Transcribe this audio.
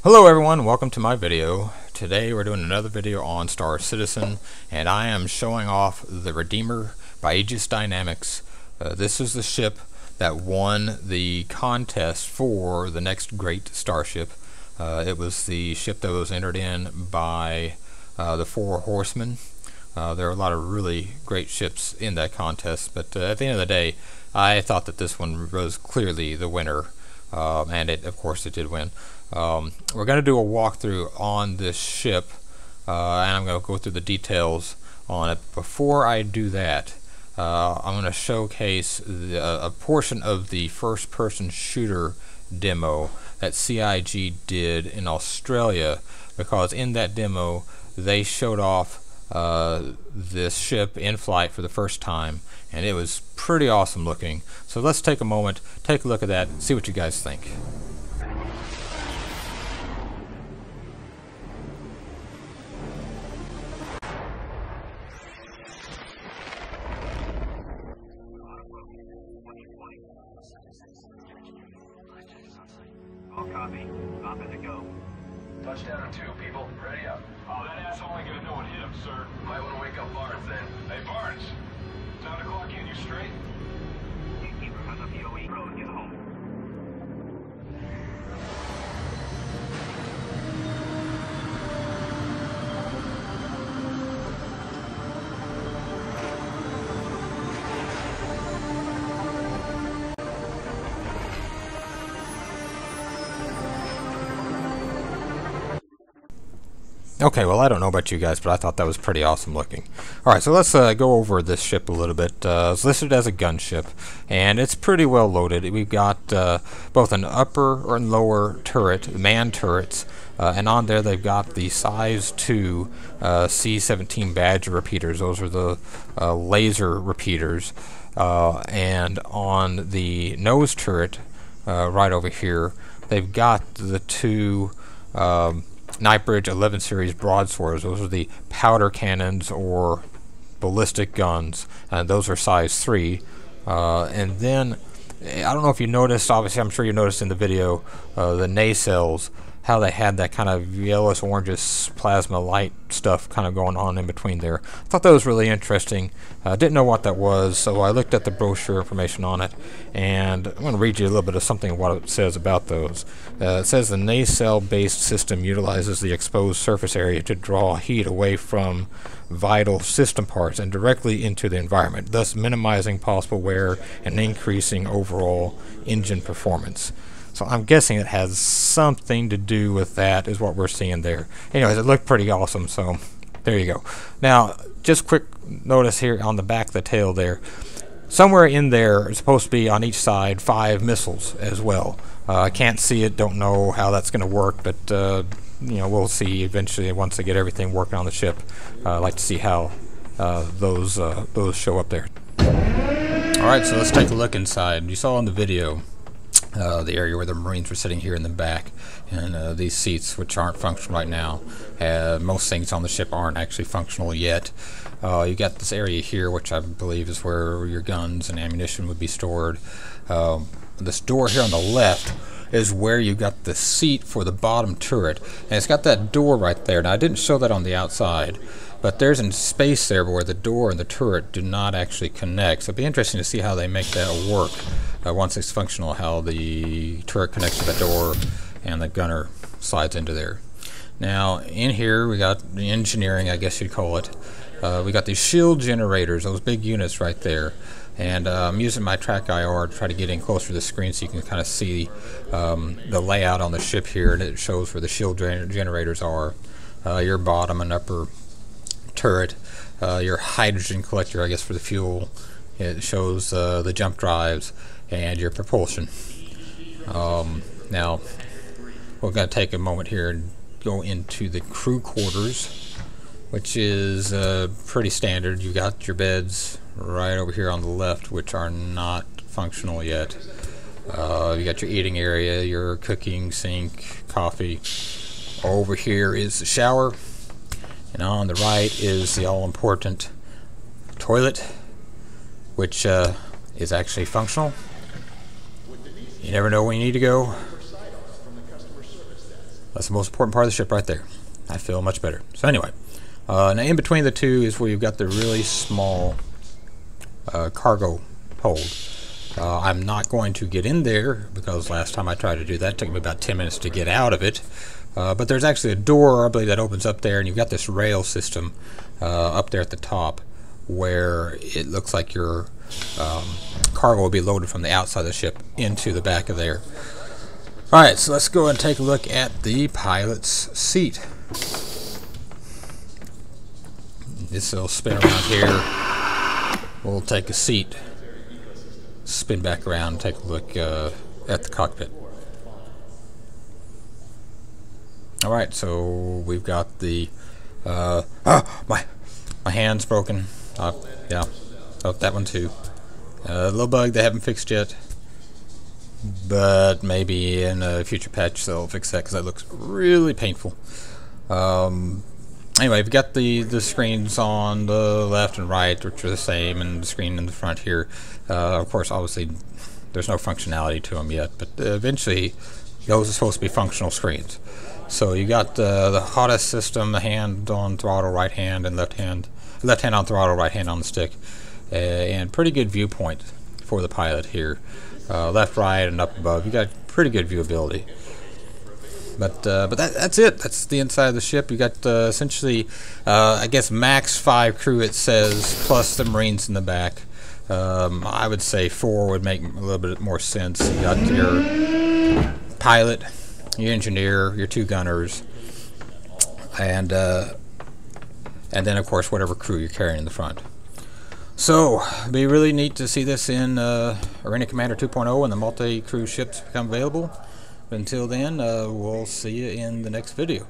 Hello everyone, welcome to my video. Today we're doing another video on Star Citizen, and I am showing off the Redeemer by Aegis Dynamics. This is the ship that won the contest for the next great starship. It was the ship that was entered in by the Four Horsemen. There are a lot of really great ships in that contest, but at the end of the day, I thought that this one was clearly the winner, and of course it did win. We're going to do a walkthrough on this ship, and I'm going to go through the details on it. Before I do that, I'm going to showcase a portion of the first-person shooter demo that CIG did in Australia, because in that demo they showed off this ship in flight for the first time, and it was pretty awesome looking. So let's take a moment, take a look at that, and see what you guys think. All copy. I'm good to go. Touchdown in 2, people. Ready up. Oh, that asshole ain't gonna know what hit him, sir. Might want to wake up Barnes then. Hey, Barnes. Time to clock in. You straight? Keep her on the POE. Bro, get home. Okay, well, I don't know about you guys, but I thought that was pretty awesome looking. Alright, so let's go over this ship a little bit. It's listed as a gunship, and it's pretty well loaded. We've got both an upper and lower turret, man turrets, and on there they've got the size 2 C-17 Badger repeaters. Those are the laser repeaters. And on the nose turret, right over here, they've got the 2 Nightbridge 11 series broadswords. Those are the powder cannons or ballistic guns, and those are size 3. And then, I don't know if you noticed, obviously I'm sure you noticed in the video, the nacelles, how they had that kind of yellowish orangish plasma light stuff kind of going on in between there. I thought that was really interesting. I didn't know what that was, so I looked at the brochure information on it, and I'm going to read you a little bit of something of what it says about those. It says the nacelle-based system utilizes the exposed surface area to draw heat away from vital system parts and directly into the environment, thus minimizing possible wear and increasing overall engine performance. So I'm guessing it has something to do with that, is what we're seeing there. Anyways, it looked pretty awesome, so there you go. Now, just quick notice here on the back of the tail there. Somewhere in there is supposed to be on each side 5 missiles as well. I can't see it, don't know how that's going to work, but you know, we'll see eventually once they get everything working on the ship. I'd like to see how those show up there. Alright, so let's take a look inside. You saw in the video the area where the Marines were sitting here in the back, and these seats, which aren't functional right now. Most things on the ship aren't actually functional yet. You got this area here, which I believe is where your guns and ammunition would be stored. This door here on the left is where you got the seat for the bottom turret, and it's got that door right there. Now, I didn't show that on the outside, but there's a space there where the door and the turret do not actually connect. So it'll be interesting to see how they make that work once it's functional, how the turret connects to the door and the gunner slides into there. Now, in here we got the engineering, I guess you'd call it. We got these shield generators, those big units right there. And I'm using my track IR to try to get in closer to the screen so you can kind of see the layout on the ship here, and it shows where the shield generators are. Your bottom and upper turret, your hydrogen collector, I guess, for the fuel. It shows the jump drives and your propulsion. Now, we're going to take a moment here and go into the crew quarters, which is pretty standard. You got your beds right over here on the left, which are not functional yet. You got your eating area, your cooking sink, coffee. Over here is the shower, and on the right is the all-important toilet, which is actually functional. You never know when you need to go. That's the most important part of the ship right there. I feel much better. So anyway, now in between the two is where you've got the really small cargo hold. I'm not going to get in there because last time I tried to do that, it took me about 10 minutes to get out of it. But there's actually a door, I believe, that opens up there, and you've got this rail system up there at the top where it looks like your cargo will be loaded from the outside of the ship into the back of there. Alright, so let's go and take a look at the pilot's seat. This will spin around here. We'll take a seat, spin back around, and take a look at the cockpit. Alright, so we've got the my hand's broken. Yeah. Oh, that one too. Little bug they haven't fixed yet, but maybe in a future patch they'll fix that because that looks really painful. Anyway, we've got the screens on the left and right, which are the same, and the screen in the front here. Of course, obviously, there's no functionality to them yet, but eventually those are supposed to be functional screens. So you got the hottest system, the hand on throttle, right hand, and left hand on throttle, right hand on the stick, and pretty good viewpoint for the pilot here. Left, right, and up above. You got pretty good viewability. But that's it. That's the inside of the ship. You got essentially, I guess, max 5 crew, it says, plus the Marines in the back. I would say 4 would make a little bit more sense. You got your pilot, your engineer, your 2 gunners, and then of course whatever crew you're carrying in the front. So it'd be really neat to see this in Arena Commander 2.0 when the multi-crew ships become available. But until then, we'll see you in the next video.